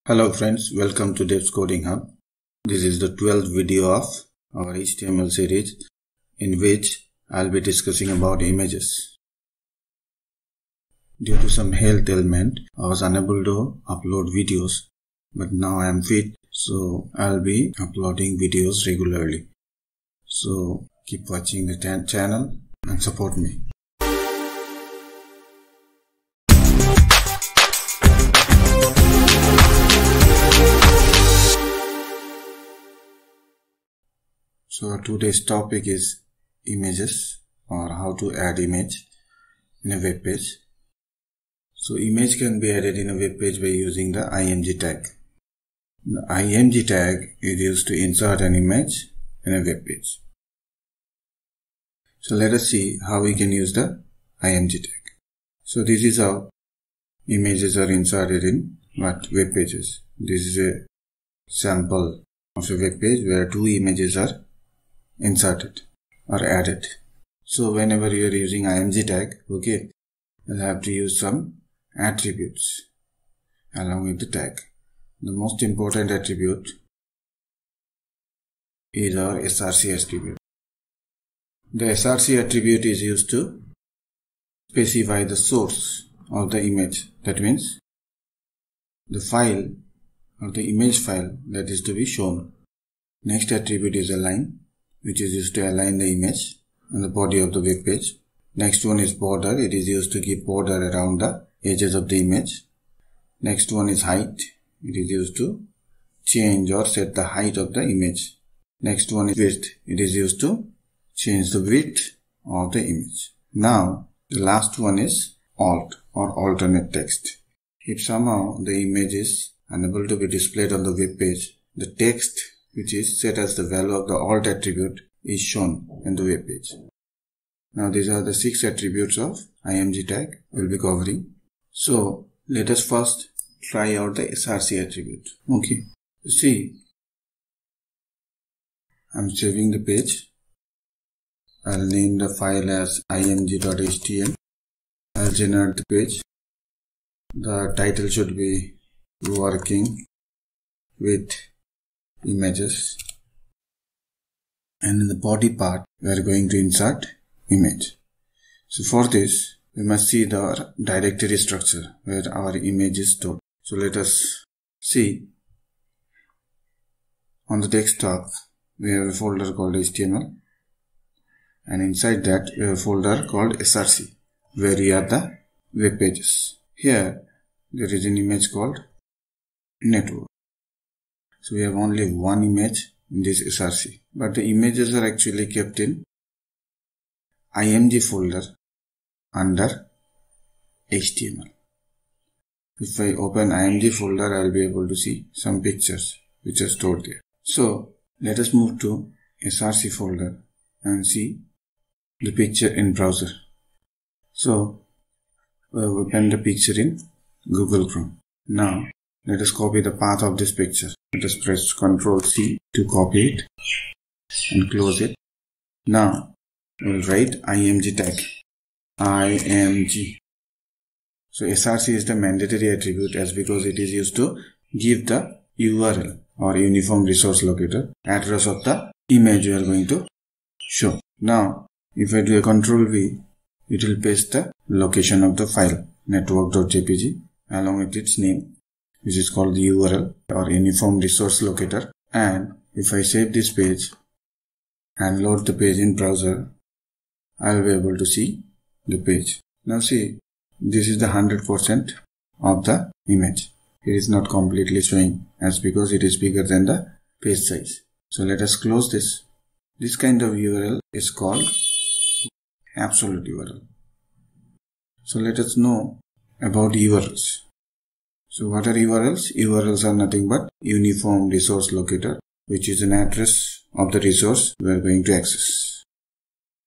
Hello friends, welcome to Devs Coding Hub. This is the 12th video of our HTML series in which I'll be discussing about images. Due to some health ailment, I was unable to upload videos, but now I am fit, so I'll be uploading videos regularly. So keep watching the channel and support me. So today's topic is images, or how to add image in a web page. So image can be added in a web page by using the img tag. The img tag is used to insert an image in a web page. So let us see how we can use the img tag. So this is how images are inserted in web pages. This is a sample of a web page where two images are inserted or added. So whenever you are using img tag, okay, you'll have to use some attributes along with the tag. The most important attribute is our src attribute. The src attribute is used to specify the source of the image. That means the file or the image file that is to be shown. Next attribute is align, which is used to align the image on the body of the web page. Next one is border. It is used to give border around the edges of the image. Next one is height. It is used to change or set the height of the image. Next one is width. It is used to change the width of the image. Now the last one is alt or alternate text. If somehow the image is unable to be displayed on the web page, the text which is set as the value of the alt attribute is shown in the web page. Now these are the 6 attributes of img tag we'll be covering. So let us first try out the src attribute. Okay, see, I'm saving the page. I'll name the file as img.html. I'll generate the page. The title should be working with images, and in the body part we are going to insert image. So for this we must see the directory structure where our image is stored. So let us see. On the desktop we have a folder called HTML, and inside that we have a folder called src where we are the web pages. Here there is an image called network. So we have only one image in this src, but the images are actually kept in img folder under HTML. If I open img folder, I will be able to see some pictures which are stored there. So let us move to src folder and see the picture in browser. So we have opened the picture in Google Chrome. Now let us copy the path of this picture. Let us press Ctrl C to copy it and close it. Now we will write img tag. img. So src is the mandatory attribute as because it is used to give the URL or uniform resource locator address of the image we are going to show. Now if I do a Ctrl V, it will paste the location of the file network.jpg along with its name, which is called the URL or uniform resource locator. And if I save this page and load the page in browser, I will be able to see the page. Now see, this is the 100% of the image. It is not completely showing as because it is bigger than the page size. So let us close this. This kind of URL is called absolute URL. So let us know about URLs. So what are URLs? URLs are nothing but uniform resource locator, which is an address of the resource we are going to access.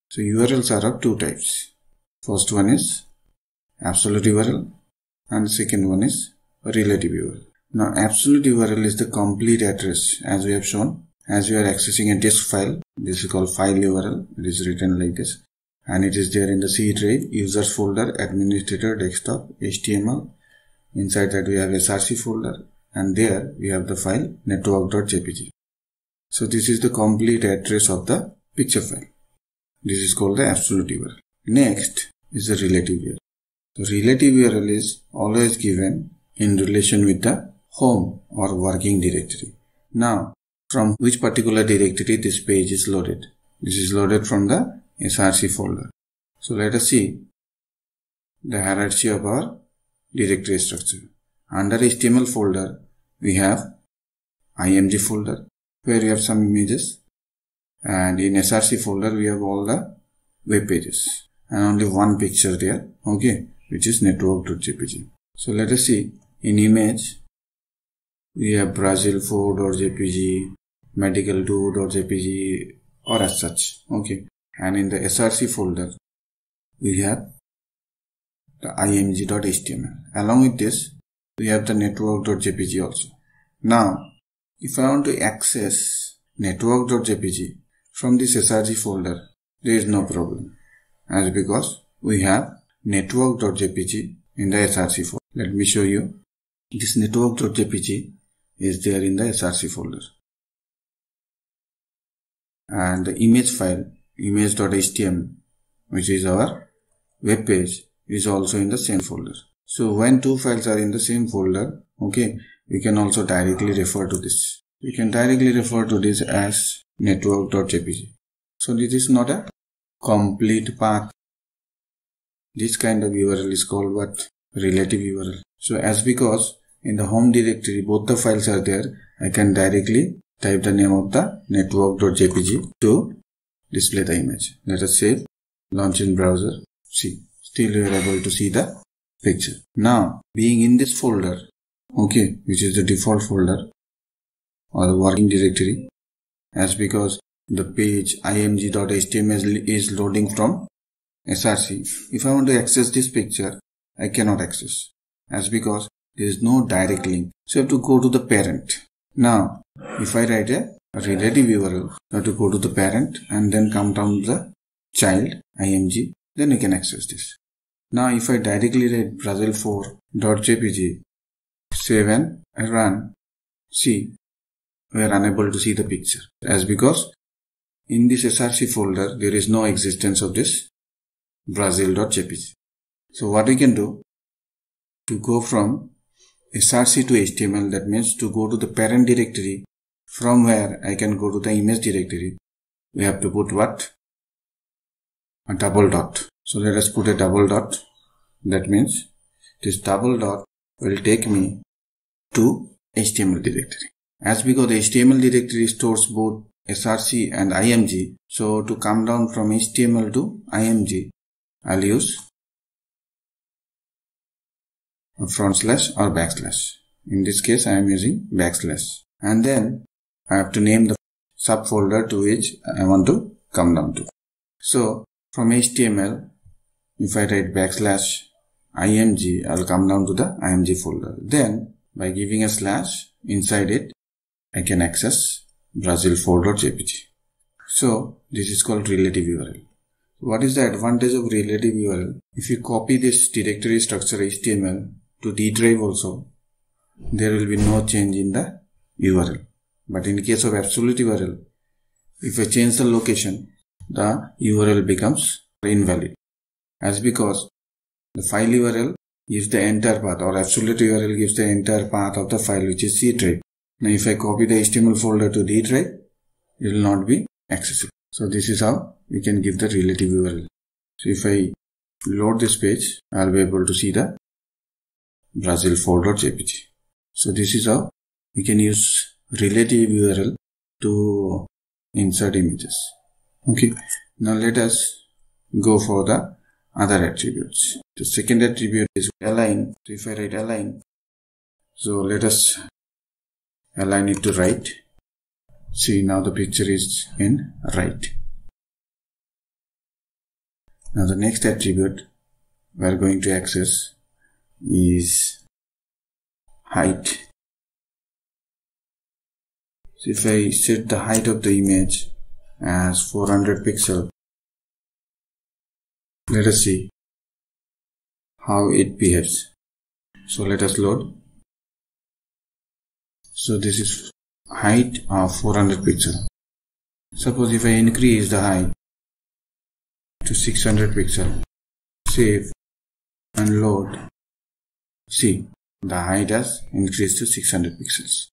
So URLs are of two types. First one is absolute URL and the second one is relative URL. Now absolute URL is the complete address as we have shown. As we are accessing a disk file, this is called file URL. It is written like this, and it is there in the C drive, users folder, administrator, desktop, HTML. Inside that we have src folder, and there we have the file network.jpg. So this is the complete address of the picture file. This is called the absolute URL. Next is the relative URL. The relative URL is always given in relation with the home or working directory. Now, from which particular directory this page is loaded? This is loaded from the src folder. So let us see the hierarchy of our directory structure. Under HTML folder, we have img folder where we have some images, and in src folder we have all the web pages and only one picture there, okay, which is network.jpg. So let us see, in image we have brazil4.jpg, medical2.jpg or as such, okay, and in the src folder we have the img.html. Along with this we have the network.jpg also. Now if I want to access network.jpg from this src folder, there is no problem, as because we have network.jpg in the src folder. Let me show you. This network.jpg is there in the src folder, and the image file image.html, which is our web page, is also in the same folder. So when two files are in the same folder, okay, we can also directly refer to this. We can directly refer to this as network.jpg. So this is not a complete path. This kind of URL is called what? Relative URL. So as because in the home directory both the files are there, I can directly type the name of the network.jpg to display the image. Let us save, launch in browser. See, still we are able to see the picture. Now, being in this folder, okay, which is the default folder or the working directory, as because the page img.html is loading from src. If I want to access this picture, I cannot access, as because there is no direct link. So I have to go to the parent. Now, if I write a relative URL, I have to go to the parent and then come down to the child img, then I can access this. Now if I directly write brazil4.jpg, save and run, see, we are unable to see the picture, as because in this src folder there is no existence of this brazil.jpg. So what we can do, to go from src to html, that means to go to the parent directory from where I can go to the image directory, we have to put what? A double dot. So let us put a double dot. That means this double dot will take me to HTML directory. As because the HTML directory stores both src and img, so to come down from HTML to img, I'll use a front slash or backslash. In this case, I am using backslash. And then I have to name the subfolder to which I want to come down to. So from HTML, if I write backslash img, I will come down to the img folder. Then by giving a slash inside it, I can access brazil4.jpg. So this is called relative URL. What is the advantage of relative URL? If you copy this directory structure HTML to D drive also, there will be no change in the URL. But in case of absolute URL, if I change the location, the URL becomes invalid. As because the file URL gives the entire path, or absolute URL gives the entire path of the file, which is C drive. Now if I copy the HTML folder to D drive, it will not be accessible. So this is how we can give the relative URL. So if I load this page, I will be able to see the brazil4.jpg. So this is how we can use relative URL to insert images. Okay. Now let us go for the other attributes. The second attribute is align. So if I write align, so let us align it to right. See, now the picture is in right. Now the next attribute we are going to access is height. So if I set the height of the image as 400 pixels, let us see how it behaves. So let us load. So this is height of 400 pixel. Suppose if I increase the height to 600 pixel, save and load. See, the height has increased to 600 pixels.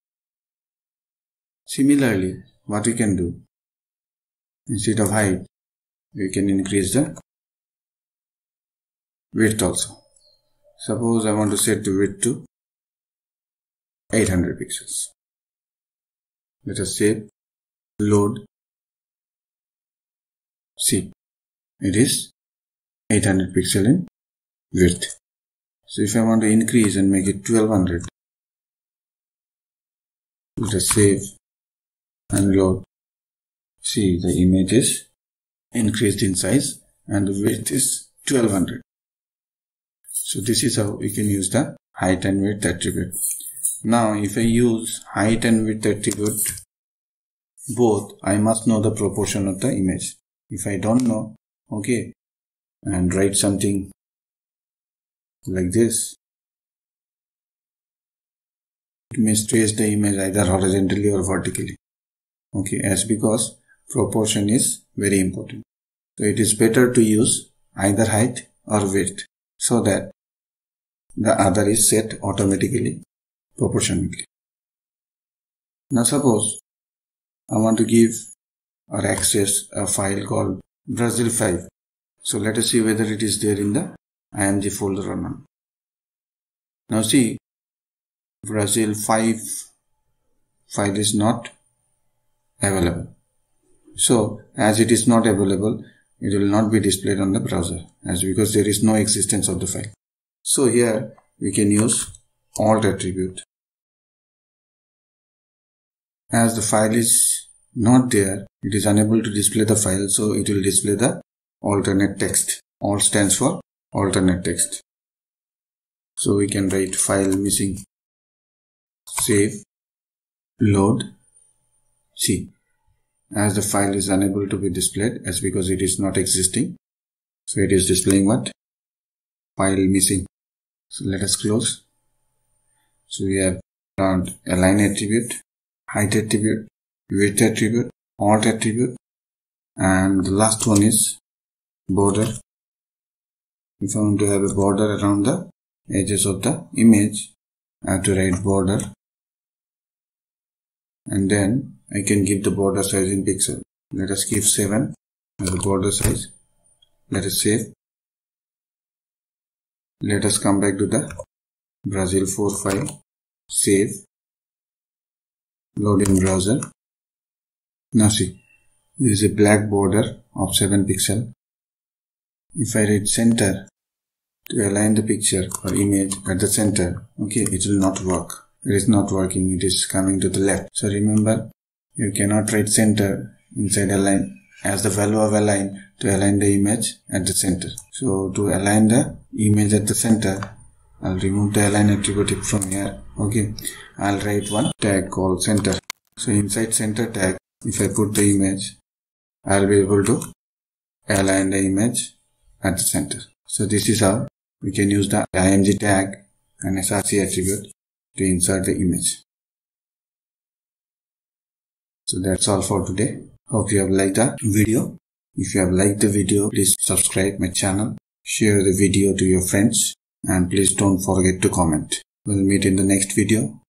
Similarly, what we can do, instead of height, we can increase the width also. Suppose I want to set the width to 800 pixels. Let us save, load. See, it is 800 pixel in width. So if I want to increase and make it 1200, let us save and load. See, the image is increased in size and the width is 1200. So this is how we can use the height and width attribute. Now if I use height and width attribute both, I must know the proportion of the image. If I don't know, okay, and write something like this, it may stretch the image either horizontally or vertically. Okay, as because proportion is very important. So it is better to use either height or width so that the other is set automatically proportionately. Now suppose I want to give or access a file called Brazil 5. So let us see whether it is there in the IMG folder or not. Now see, Brazil 5 file is not available. So as it is not available, it will not be displayed on the browser as because there is no existence of the file. So here we can use alt attribute. As the file is not there, it is unable to display the file, so it will display the alternate text. Alt stands for alternate text. So we can write file missing, save, load. See, as the file is unable to be displayed as because it is not existing, so it is displaying what? File missing. So let us close. So we have found align attribute, height attribute, width attribute, alt attribute, and the last one is border. If I want to have a border around the edges of the image, I have to write border, and then I can give the border size in pixel. Let us give 7 as the border size. Let us save. Let us come back to the Brazil 4 file, save, load in browser. Now see, there is a black border of 7 pixel. If I write center to align the picture or image at the center, okay, it will not work. It is not working, it is coming to the left. So remember, you cannot write center inside align as the value of align to align the image at the center. So to align the image at the center, I'll remove the align attribute from here. Okay, I'll write one tag called center. So inside center tag, if I put the image, I'll be able to align the image at the center. So this is how we can use the IMG tag and SRC attribute to insert the image. So that's all for today. Hope you have liked the video. If you have liked the video, please subscribe my channel, share the video to your friends, and please don't forget to comment. We'll meet in the next video.